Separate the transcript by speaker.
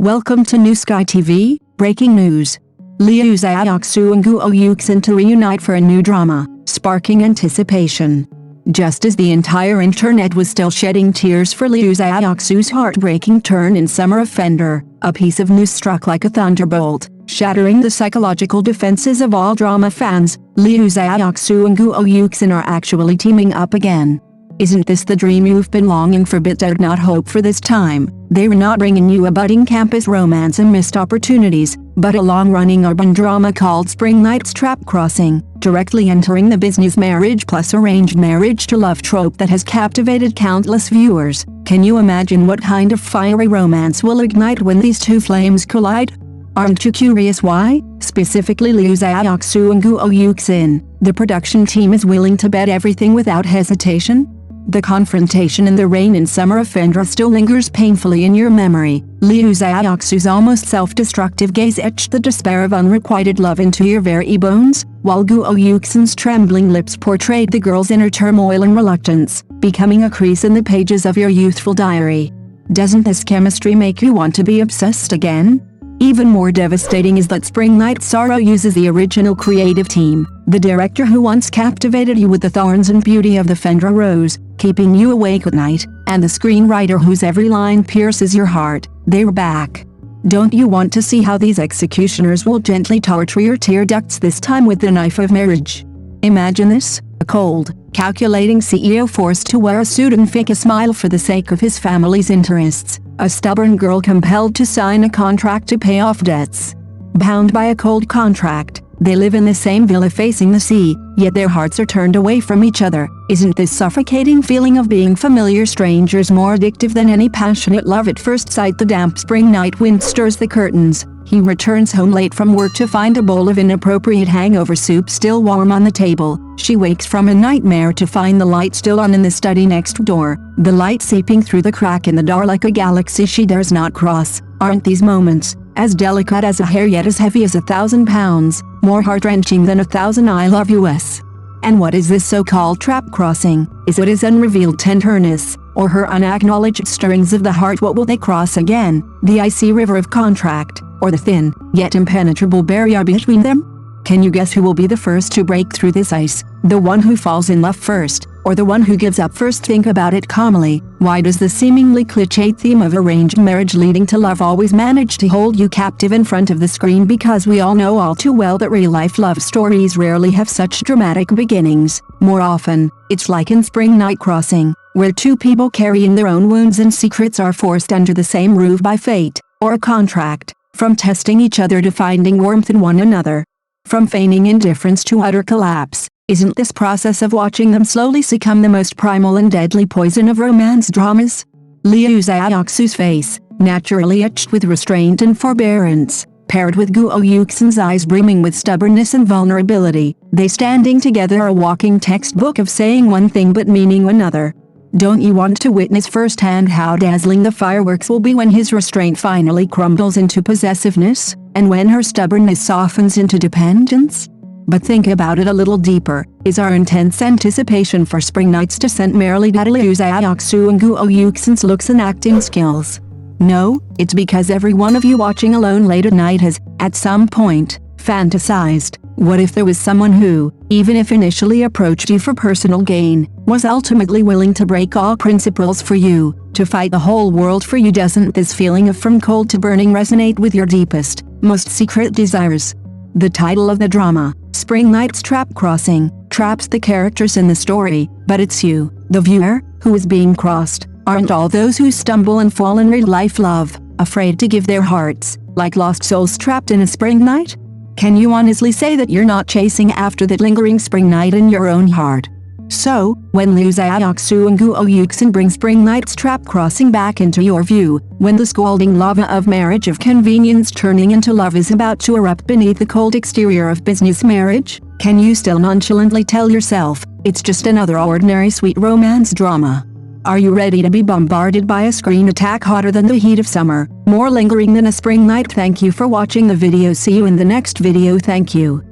Speaker 1: Welcome to New Sky TV, breaking news. Liu Xiaoxu and Guo Yuxin to reunite for a new drama, sparking anticipation. Just as the entire internet was still shedding tears for Liu Xiaoxu's heartbreaking turn in Summer Offender, a piece of news struck like a thunderbolt, shattering the psychological defenses of all drama fans. Liu Xiaoxu and Guo Yuxin are actually teaming up again. Isn't this the dream you've been longing for but did not hope for this time? They're not bringing you a budding campus romance and missed opportunities, but a long-running urban drama called Spring Night's Trap Crossing, directly entering the business marriage plus arranged marriage to love trope that has captivated countless viewers. Can you imagine what kind of fiery romance will ignite when these two flames collide? Aren't you curious why? Specifically Liu Xiaoxu and Guo Yuxin, the production team is willing to bet everything without hesitation? The confrontation in the rain in Summer Offender still lingers painfully in your memory. Liu Xiaoxu's almost self-destructive gaze etched the despair of unrequited love into your very bones, while Guo Yuxin's trembling lips portrayed the girl's inner turmoil and reluctance, becoming a crease in the pages of your youthful diary. Doesn't this chemistry make you want to be obsessed again? Even more devastating is that Spring Night Sorrow uses the original creative team, the director who once captivated you with the thorns and beauty of the Fendra Rose, keeping you awake at night, and the screenwriter whose every line pierces your heart. They're back. Don't you want to see how these executioners will gently torture your tear ducts, this time with the knife of marriage? Imagine this, a cold, calculating CEO forced to wear a suit and fake a smile for the sake of his family's interests. A stubborn girl compelled to sign a contract to pay off debts. Bound by a cold contract, they live in the same villa facing the sea, yet their hearts are turned away from each other. Isn't this suffocating feeling of being familiar strangers more addictive than any passionate love at first sight? The damp spring night wind stirs the curtains. He returns home late from work to find a bowl of inappropriate hangover soup still warm on the table. She wakes from a nightmare to find the light still on in the study next door, the light seeping through the crack in the door like a galaxy she dares not cross. Aren't these moments, as delicate as a hair yet as heavy as 1,000 pounds, more heart-wrenching than 1,000 I love yous? And what is this so-called trap crossing? Is it his unrevealed tenderness, or her unacknowledged stirrings of the heart? What will they cross again, the icy river of contract, or the thin, yet impenetrable barrier between them? Can you guess who will be the first to break through this ice? The one who falls in love first, or the one who gives up first? Think about it calmly. Why does the seemingly cliché theme of arranged marriage leading to love always manage to hold you captive in front of the screen? Because we all know all too well that real-life love stories rarely have such dramatic beginnings. More often, it's like in Spring Night Crossing, where two people carrying their own wounds and secrets are forced under the same roof by fate, or a contract. From testing each other to finding warmth in one another. From feigning indifference to utter collapse. Isn't this process of watching them slowly succumb the most primal and deadly poison of romance dramas? Liu Xiaoxu's face, naturally etched with restraint and forbearance, paired with Guo Yuxin's eyes brimming with stubbornness and vulnerability, they standing together a walking textbook of saying one thing but meaning another. Don't you want to witness firsthand how dazzling the fireworks will be when his restraint finally crumbles into possessiveness, and when her stubbornness softens into dependence? But think about it a little deeper. Is our intense anticipation for Spring Night's descent merely due to Liu Xiaoxu and Guo Yuxin's looks and acting skills? No, it's because every one of you watching alone late at night has, at some point, fantasized, what if there was someone who, even if initially approached you for personal gain, was ultimately willing to break all principles for you, to fight the whole world for you? Doesn't this feeling of from cold to burning resonate with your deepest, most secret desires? The title of the drama, Spring Night's Trap Crossing, traps the characters in the story, but it's you, the viewer, who is being crossed. Aren't all those who stumble and fall in real-life love, afraid to give their hearts, like lost souls trapped in a spring night? Can you honestly say that you're not chasing after that lingering spring night in your own heart? So, when Liu Xiaoxu and Guo Yuxin bring Spring Night's Trap Crossing back into your view, when the scalding lava of marriage of convenience turning into love is about to erupt beneath the cold exterior of business marriage, can you still nonchalantly tell yourself, it's just another ordinary sweet romance drama? Are you ready to be bombarded by a screen attack hotter than the heat of summer, more lingering than a spring night? Thank you for watching the video. See you in the next video. Thank you.